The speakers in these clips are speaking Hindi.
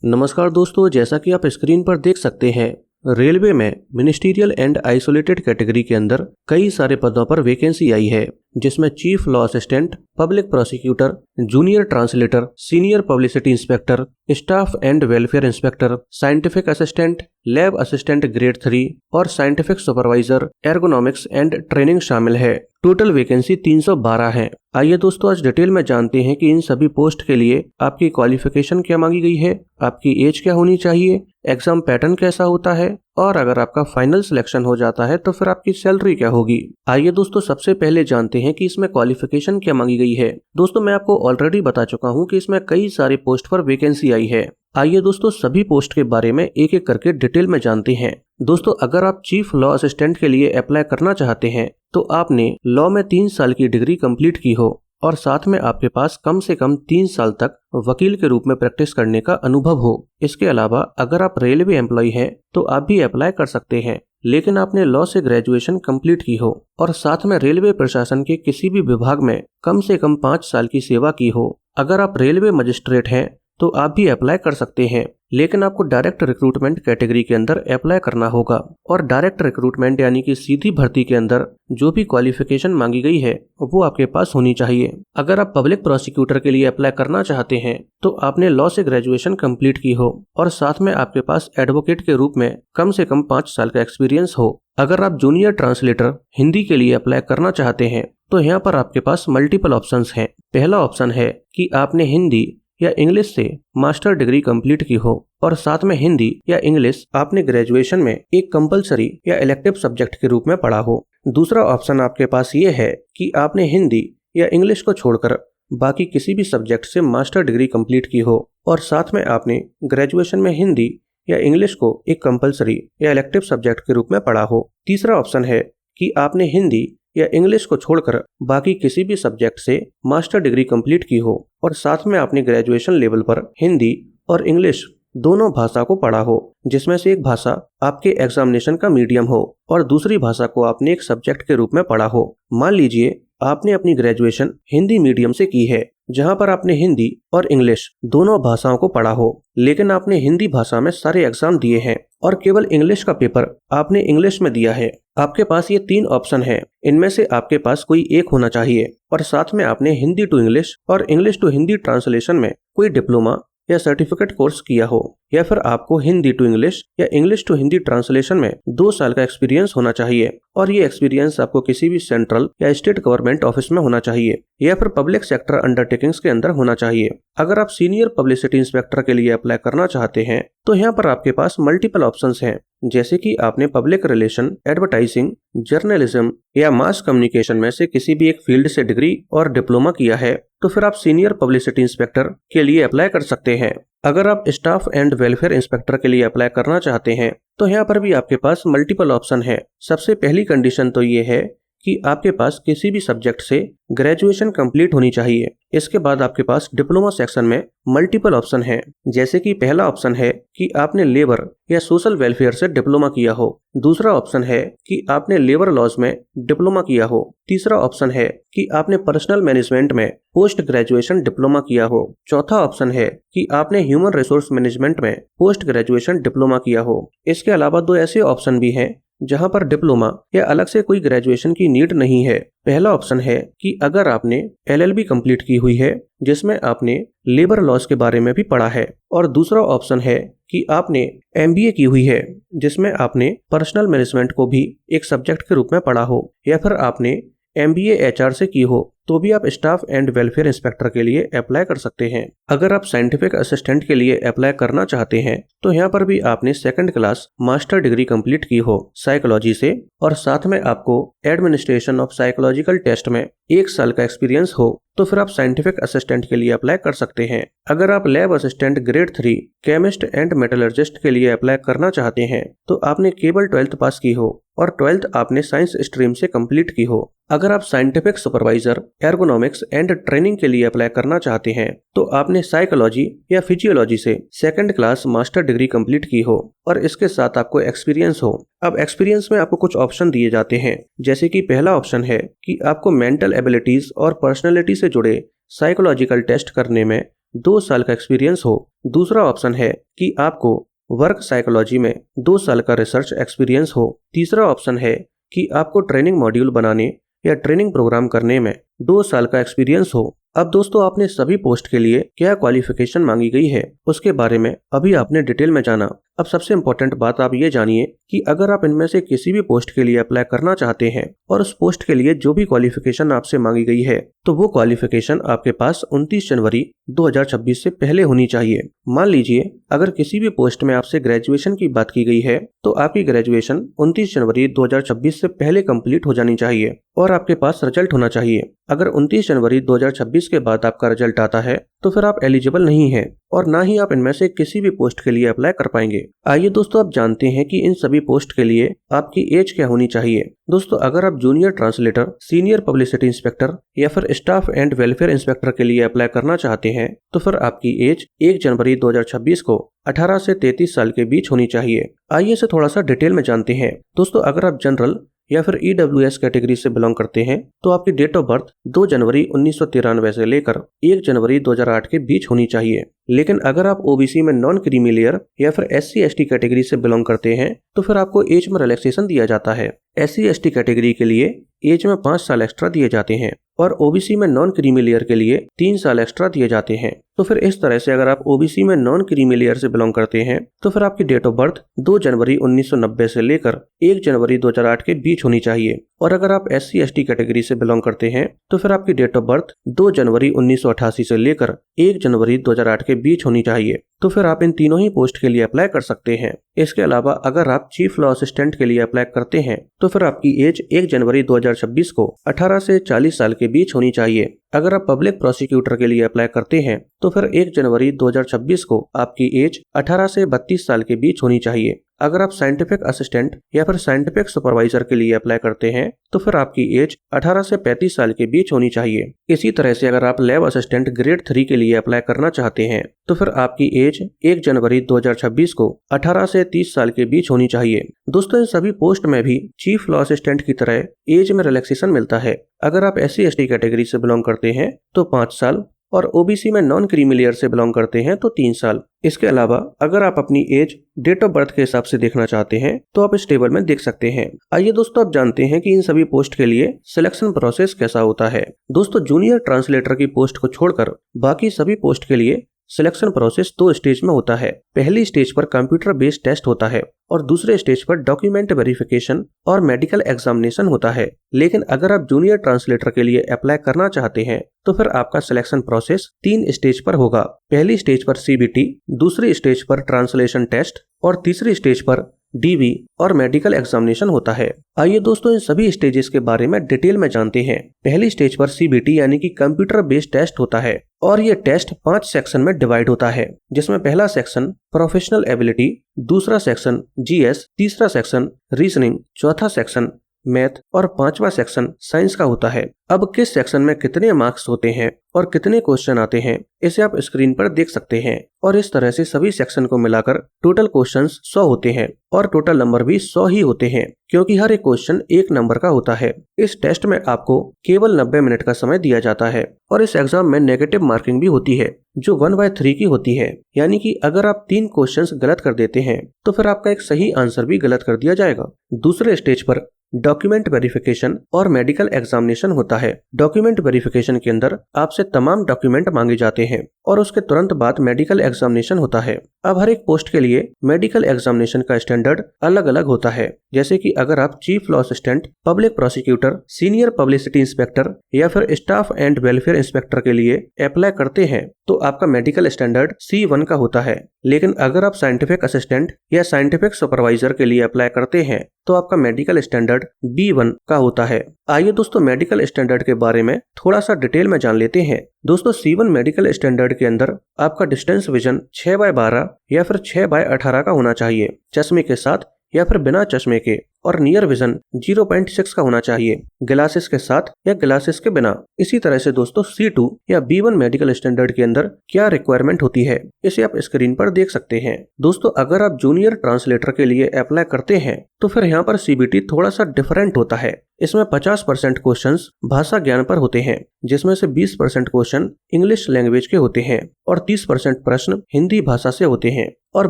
नमस्कार दोस्तों, जैसा कि आप स्क्रीन पर देख सकते हैं, रेलवे में मिनिस्टीरियल एंड आइसोलेटेड कैटेगरी के अंदर कई सारे पदों पर वैकेंसी आई है, जिसमें chief law assistant, public prosecutor, junior translator, senior publicity inspector, staff and welfare inspector, scientific assistant, lab assistant grade 3 और scientific supervisor, ergonomics and training शामिल है। टोटल वैकेंसी 312 है। आइए दोस्तों, आज डिटेल में जानते हैं कि इन सभी पोस्ट के लिए आपकी क्वालिफिकेशन क्या मांगी गई है, आपकी एज क्या होनी चाहिए, एग्जाम पैटर्न कैसा होता है और अगर आपका फाइनल सिलेक्शन हो जाता है तो फिर आपकी सैलरी क्या होगी। आइए दोस्तों, सबसे पहले जानते हैं कि इसमें क्वालिफिकेशन क्या मांगी गई है। दोस्तों, मैं आपको ऑलरेडी बता चुका हूं कि इसमें कई सारे पोस्ट पर वैकेंसी आई है। आइए दोस्तों, सभी पोस्ट के बारे में एक एक करके डिटेल में जानते हैं। दोस्तों, अगर आप चीफ लॉ असिस्टेंट के लिए अप्लाई करना चाहते हैं तो आपने लॉ में 3 साल की डिग्री कंप्लीट की हो और साथ में आपके पास कम से कम 3 साल तक वकील के रूप में प्रैक्टिस करने का अनुभव हो। इसके अलावा अगर आप रेलवे एम्प्लॉय हैं तो आप भी अप्लाई कर सकते हैं, लेकिन आपने लॉ से ग्रेजुएशन कंप्लीट की हो और साथ में रेलवे प्रशासन के किसी भी विभाग में कम से कम 5 साल की सेवा की हो। अगर आप रेलवे मजिस्ट्रेट हैं तो आप भी अप्लाई कर सकते हैं, लेकिन आपको डायरेक्ट रिक्रूटमेंट कैटेगरी के अंदर अप्लाई करना होगा और डायरेक्ट रिक्रूटमेंट यानी कि सीधी भर्ती के अंदर जो भी क्वालिफिकेशन मांगी गई है वो आपके पास होनी चाहिए। अगर आप पब्लिक प्रोसिक्यूटर के लिए अप्लाई करना चाहते हैं तो आपने लॉ से ग्रेजुएशन कंप्लीट की हो और साथ में आपके पास एडवोकेट के रूप में कम से कम 5 साल का एक्सपीरियंस हो। अगर आप जूनियर ट्रांसलेटर हिंदी के लिए अप्लाई करना चाहते हैं तो यहाँ पर आपके पास मल्टीपल ऑप्शंस हैं। पहला ऑप्शन है कि आपने हिंदी या इंग्लिश से मास्टर डिग्री कंप्लीट की हो और साथ में हिंदी या इंग्लिश आपने ग्रेजुएशन में एक कंपलसरी या इलेक्टिव सब्जेक्ट के रूप में पढ़ा हो। दूसरा ऑप्शन आपके पास ये है कि आपने हिंदी या इंग्लिश को छोड़कर बाकी किसी भी सब्जेक्ट से मास्टर डिग्री कंप्लीट की हो और साथ में आपने ग्रेजुएशन में हिंदी या इंग्लिश को एक कंपलसरी या इलेक्टिव सब्जेक्ट के रूप में पढ़ा हो। तीसरा ऑप्शन है कि आपने हिंदी या इंग्लिश को छोड़कर बाकी किसी भी सब्जेक्ट से मास्टर डिग्री कंप्लीट की हो और साथ में आपने ग्रेजुएशन लेवल पर हिंदी और इंग्लिश दोनों भाषा को पढ़ा हो, जिसमें से एक भाषा आपके एग्जामिनेशन का मीडियम हो और दूसरी भाषा को आपने एक सब्जेक्ट के रूप में पढ़ा हो। मान लीजिए आपने अपनी ग्रेजुएशन हिंदी मीडियम से की है, जहां पर आपने हिंदी और इंग्लिश दोनों भाषाओं को पढ़ा हो, लेकिन आपने हिंदी भाषा में सारे एग्जाम दिए हैं और केवल इंग्लिश का पेपर आपने इंग्लिश में दिया है। आपके पास ये 3 ऑप्शन है, इनमें से आपके पास कोई एक होना चाहिए और साथ में आपने हिंदी टू इंग्लिश और इंग्लिश टू हिंदी ट्रांसलेशन में कोई डिप्लोमा या सर्टिफिकेट कोर्स किया हो, या फिर आपको हिंदी टू इंग्लिश या इंग्लिश टू हिंदी ट्रांसलेशन में 2 साल का एक्सपीरियंस होना चाहिए और ये एक्सपीरियंस आपको किसी भी सेंट्रल या स्टेट गवर्नमेंट ऑफिस में होना चाहिए या फिर पब्लिक सेक्टर अंडरटेकिंग्स के अंदर होना चाहिए। अगर आप सीनियर पब्लिसिटी इंस्पेक्टर के लिए अप्लाई करना चाहते हैं तो यहाँ पर आपके पास मल्टीपल ऑप्शंस हैं, जैसे कि आपने पब्लिक रिलेशन, एडवर्टाइजिंग, जर्नलिज्म या मास कम्युनिकेशन में से किसी भी एक फील्ड से डिग्री और डिप्लोमा किया है तो फिर आप सीनियर पब्लिसिटी इंस्पेक्टर के लिए अप्लाई कर सकते हैं। अगर आप स्टाफ एंड वेलफेयर इंस्पेक्टर के लिए अप्लाई करना चाहते हैं तो यहाँ पर भी आपके पास मल्टीपल ऑप्शन है। सबसे पहली कंडीशन तो ये है कि आपके पास किसी भी सब्जेक्ट से ग्रेजुएशन कंप्लीट होनी चाहिए। इसके बाद आपके पास डिप्लोमा सेक्शन में मल्टीपल ऑप्शन है, जैसे कि पहला ऑप्शन है कि आपने लेबर या सोशल वेलफेयर से डिप्लोमा किया हो। दूसरा ऑप्शन है कि आपने लेबर लॉज में डिप्लोमा किया हो। तीसरा ऑप्शन है कि आपने पर्सनल मैनेजमेंट में पोस्ट ग्रेजुएशन डिप्लोमा किया हो। चौथा ऑप्शन है कि आपने ह्यूमन रिसोर्स मैनेजमेंट में पोस्ट ग्रेजुएशन डिप्लोमा किया हो। इसके अलावा 2 ऐसे ऑप्शन भी हैं जहां पर डिप्लोमा या अलग से कोई ग्रेजुएशन की नीड नहीं है। पहला ऑप्शन है कि अगर आपने LLB कंप्लीट की हुई है जिसमें आपने लेबर लॉज के बारे में भी पढ़ा है, और दूसरा ऑप्शन है कि आपने MBA की हुई है जिसमें आपने पर्सनल मैनेजमेंट को भी एक सब्जेक्ट के रूप में पढ़ा हो, या फिर आपने MBA HR से की हो, तो भी आप स्टाफ एंड वेलफेयर इंस्पेक्टर के लिए अप्लाई कर सकते हैं। अगर आप साइंटिफिक असिस्टेंट के लिए अप्लाई करना चाहते हैं तो यहाँ पर भी आपने 2nd class master degree complete की हो साइकोलॉजी से और साथ में आपको एडमिनिस्ट्रेशन ऑफ साइकोलॉजिकल टेस्ट में 1 साल का एक्सपीरियंस हो, तो फिर आप साइंटिफिक असिस्टेंट के लिए अप्लाई कर सकते हैं। अगर आप lab assistant grade 3 chemist and metallurgist के लिए अप्लाई करना चाहते हैं तो आपने केवल 12th पास की हो और 12th आपने साइंस स्ट्रीम से कंप्लीट की हो। अगर आप scientific supervisor, ergonomics and training के लिए अप्लाई करना चाहते हैं तो आपने साइकोलॉजी या फिजियोलॉजी से 2nd class master degree complete की हो और इसके साथ आपको एक्सपीरियंस हो। अब एक्सपीरियंस में आपको कुछ ऑप्शन दिए जाते हैं, जैसे कि पहला ऑप्शन है कि आपको मेंटल एबिलिटीज और पर्सनैलिटी से जुड़े साइकोलॉजिकल टेस्ट करने में 2 साल का एक्सपीरियंस हो। दूसरा ऑप्शन है कि आपको वर्क साइकोलॉजी में 2 साल का रिसर्च एक्सपीरियंस हो। तीसरा ऑप्शन है कि आपको ट्रेनिंग मॉड्यूल बनाने या ट्रेनिंग प्रोग्राम करने में 2 साल का एक्सपीरियंस हो। अब दोस्तों, आपने सभी पोस्ट के लिए क्या क्वालिफिकेशन मांगी गई है उसके बारे में अभी आपने डिटेल में जाना। अब सबसे इम्पोर्टेंट बात आप ये जानिए कि अगर आप इनमें से किसी भी पोस्ट के लिए अप्लाई करना चाहते हैं और उस पोस्ट के लिए जो भी क्वालिफिकेशन आपसे मांगी गई है, तो वो क्वालिफिकेशन आपके पास 29 जनवरी 2026 से पहले होनी चाहिए। मान लीजिए अगर किसी भी पोस्ट में आपसे ग्रेजुएशन की बात की गई है तो आपकी ग्रेजुएशन 29 जनवरी 2026 से पहले कंप्लीट हो जानी चाहिए और आपके पास रिजल्ट होना चाहिए। अगर 29 जनवरी 2026 के बाद आपका रिजल्ट आता है तो फिर आप एलिजिबल नहीं हैं और ना ही आप इनमें से किसी भी पोस्ट के लिए अप्लाई कर पाएंगे। आइए दोस्तों, आप जानते हैं कि इन सभी पोस्ट के लिए आपकी एज क्या होनी चाहिए। दोस्तों, अगर आप junior translator, senior publicity inspector या फिर स्टाफ एंड वेलफेयर इंस्पेक्टर के लिए अप्लाई करना चाहते हैं तो फिर आपकी एज 1 जनवरी 2026 को 18 से 33 साल के बीच होनी चाहिए। आइए इसे थोड़ा सा डिटेल में जानते हैं। दोस्तों, अगर आप जनरल या फिर EWS कैटेगरी से बिलोंग करते हैं तो आपकी डेट ऑफ बर्थ 2 जनवरी 1993 से लेकर 1 जनवरी 2008 के बीच होनी चाहिए। लेकिन अगर आप OBC में नॉन क्रीमी लेयर या फिर SC/ST कैटेगरी से बिलोंग करते हैं तो फिर आपको एज में रिलैक्सेशन दिया जाता है। SC/ST कैटेगरी के लिए एज में 5 साल एक्स्ट्रा दिए जाते हैं और OBC में नॉन क्रीमी लेयर के लिए 3 साल एक्स्ट्रा दिए जाते हैं। तो फिर इस तरह से अगर आप OBC में नॉन क्रीमी लेयर से बिलोंग करते हैं तो फिर आपकी डेट ऑफ बर्थ 2 जनवरी 1990 से लेकर 1 जनवरी 2008 के बीच होनी चाहिए। और अगर आप SC/ST कैटेगरी से बिलोंग करते हैं तो फिर आपकी डेट ऑफ बर्थ 2 जनवरी 1988 से लेकर 1 जनवरी 2008 के बीच होनी चाहिए। तो फिर आप इन तीनों ही पोस्ट के लिए अप्लाई कर सकते हैं। इसके अलावा अगर आप चीफ लॉ असिस्टेंट के लिए अप्लाई करते हैं तो फिर आपकी एज 1 जनवरी 2026 को 18 से 40 साल के बीच होनी चाहिए। अगर आप पब्लिक प्रोसिक्यूटर के लिए अप्लाई करते हैं तो फिर 1 जनवरी 2026 को आपकी एज 18 से 32 साल के बीच होनी चाहिए। अगर आप साइंटिफिक असिस्टेंट या फिर साइंटिफिक सुपरवाइजर के लिए अप्लाई करते हैं तो फिर आपकी एज 18 से 35 साल के बीच होनी चाहिए। इसी तरह से अगर आप लैब असिस्टेंट ग्रेड 3 के लिए अप्लाई करना चाहते हैं तो फिर आपकी एज 1 जनवरी 2026 को 18 से 30 साल के बीच होनी चाहिए। दोस्तों, इन सभी पोस्ट में भी चीफ लॉ असिस्टेंट की तरह एज में रिलैक्सेशन मिलता है। अगर आप SC/ST कैटेगरी से बिलोंग करते हैं तो 5 साल और OBC में नॉन क्रीमी लेयर से बिलोंग करते हैं तो 3 साल। इसके अलावा अगर आप अपनी एज डेट ऑफ बर्थ के हिसाब से देखना चाहते हैं तो आप इस टेबल में देख सकते हैं। आइए दोस्तों, आप जानते हैं कि इन सभी पोस्ट के लिए सिलेक्शन प्रोसेस कैसा होता है। दोस्तों, जूनियर ट्रांसलेटर की पोस्ट को छोड़कर बाकी सभी पोस्ट के लिए सिलेक्शन प्रोसेस 2 स्टेज में होता है। पहली स्टेज पर कंप्यूटर बेस्ड टेस्ट होता है और दूसरे स्टेज पर डॉक्यूमेंट वेरिफिकेशन और मेडिकल एग्जामिनेशन होता है। लेकिन अगर आप जूनियर ट्रांसलेटर के लिए अप्लाई करना चाहते हैं तो फिर आपका सिलेक्शन प्रोसेस 3 स्टेज पर होगा। पहली स्टेज पर CBT, दूसरी स्टेज पर ट्रांसलेशन टेस्ट और तीसरी स्टेज पर DV और मेडिकल एग्जामिनेशन होता है। आइए दोस्तों, इन सभी स्टेजेस के बारे में डिटेल में जानते हैं। पहली स्टेज पर CBT यानी कि कंप्यूटर बेस्ड टेस्ट होता है और ये टेस्ट 5 सेक्शन में डिवाइड होता है, जिसमें पहला सेक्शन प्रोफेशनल एबिलिटी, दूसरा सेक्शन GS, तीसरा सेक्शन रीजनिंग, चौथा सेक्शन मैथ और 5वां सेक्शन साइंस का होता है। अब किस सेक्शन में कितने मार्क्स होते हैं और कितने क्वेश्चन आते हैं इसे आप स्क्रीन पर देख सकते हैं। और इस तरह से सभी सेक्शन को मिलाकर टोटल क्वेश्चंस 100 होते हैं और टोटल नंबर भी 100 ही होते हैं, क्योंकि हर एक क्वेश्चन 1 नंबर का होता है। इस टेस्ट में आपको केवल 90 मिनट का समय दिया जाता है और इस एग्जाम में नेगेटिव मार्किंग भी होती है जो 1/3 की होती है। यानी कि अगर आप 3 क्वेश्चंस गलत कर देते हैं तो फिर आपका एक सही आंसर भी गलत कर दिया जाएगा। दूसरे स्टेज पर डॉक्यूमेंट वेरिफिकेशन और मेडिकल एग्जामिनेशन होता है। डॉक्यूमेंट वेरिफिकेशन के अंदर आपसे तमाम डॉक्यूमेंट मांगे जाते हैं और उसके तुरंत बाद मेडिकल एग्जामिनेशन होता है। अब हर एक पोस्ट के लिए मेडिकल एग्जामिनेशन का स्टैंडर्ड अलग अलग होता है। जैसे कि अगर आप chief law assistant, public prosecutor, senior publicity inspector या फिर स्टाफ एंड वेलफेयर इंस्पेक्टर के लिए अप्लाई करते हैं तो आपका मेडिकल स्टैंडर्ड C1 का होता है। लेकिन अगर आप साइंटिफिक असिस्टेंट या साइंटिफिक सुपरवाइजर के लिए अप्लाई करते हैं तो आपका मेडिकल स्टैंडर्ड B1 का होता है। आइए दोस्तों, मेडिकल स्टैंडर्ड के बारे में थोड़ा सा डिटेल में जान लेते हैं। दोस्तों, C1 मेडिकल स्टैंडर्ड के अंदर आपका डिस्टेंस विजन 6/12 या फिर 6/18 का होना चाहिए, चश्मे के साथ या फिर बिना चश्मे के, और नियर विजन 0.6 का होना चाहिए, ग्लासेस के साथ या ग्लासेस के बिना। इसी तरह से दोस्तों, C2 या B1 मेडिकल स्टैंडर्ड के अंदर क्या रिक्वायरमेंट होती है इसे आप स्क्रीन पर देख सकते हैं। दोस्तों, अगर आप जूनियर ट्रांसलेटर के लिए अप्लाई करते हैं तो फिर यहाँ पर CBT थोड़ा सा डिफरेंट होता है। इसमें 50% क्वेश्चंस भाषा ज्ञान पर होते हैं, जिसमें से 20% क्वेश्चन इंग्लिश लैंग्वेज के होते हैं और 30% प्रश्न हिंदी भाषा से होते हैं और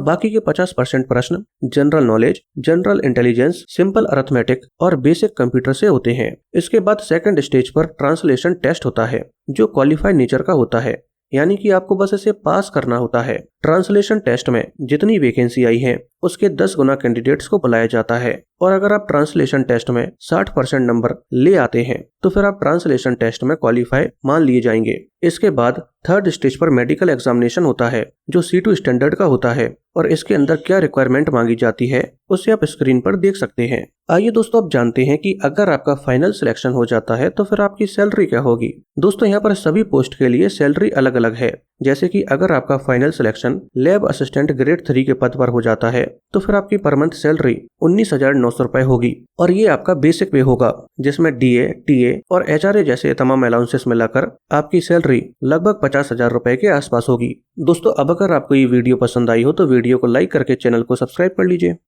बाकी के 50% प्रश्न general knowledge, general intelligence, simple arithmetic और बेसिक कंप्यूटर से होते हैं। इसके बाद सेकंड स्टेज पर ट्रांसलेशन टेस्ट होता है, जो क्वालिफाइड नेचर का होता है, यानी कि आपको बस इसे पास करना होता है। ट्रांसलेशन टेस्ट में जितनी वैकेंसी आई है उसके 10 गुना कैंडिडेट्स को बुलाया जाता है और अगर आप ट्रांसलेशन टेस्ट में 60% नंबर ले आते हैं तो फिर आप ट्रांसलेशन टेस्ट में क्वालिफाई मान लिए जाएंगे। इसके बाद थर्ड स्टेज पर मेडिकल एग्जामिनेशन होता है, जो C2 स्टैंडर्ड का होता है और इसके अंदर क्या रिक्वायरमेंट मांगी जाती है उसे आप स्क्रीन पर देख सकते हैं। आइए दोस्तों, अब जानते हैं कि अगर आपका फाइनल सिलेक्शन हो जाता है तो फिर आपकी सैलरी क्या होगी। दोस्तों, यहाँ पर सभी पोस्ट के लिए सैलरी अलग अलग है। जैसे कि अगर आपका final selection lab assistant grade 3 के पद पर हो जाता है तो फिर आपकी पर मंथ सैलरी 19,900 रुपए होगी और ये आपका बेसिक पे होगा, जिसमें DA, TA और HRA जैसे तमाम अलाउंसेस मिलाकर आपकी सैलरी लगभग 50,000 रुपए के आसपास होगी। दोस्तों, अब अगर आपको ये वीडियो पसंद आई हो तो वीडियो को लाइक करके चैनल को सब्सक्राइब कर लीजिए।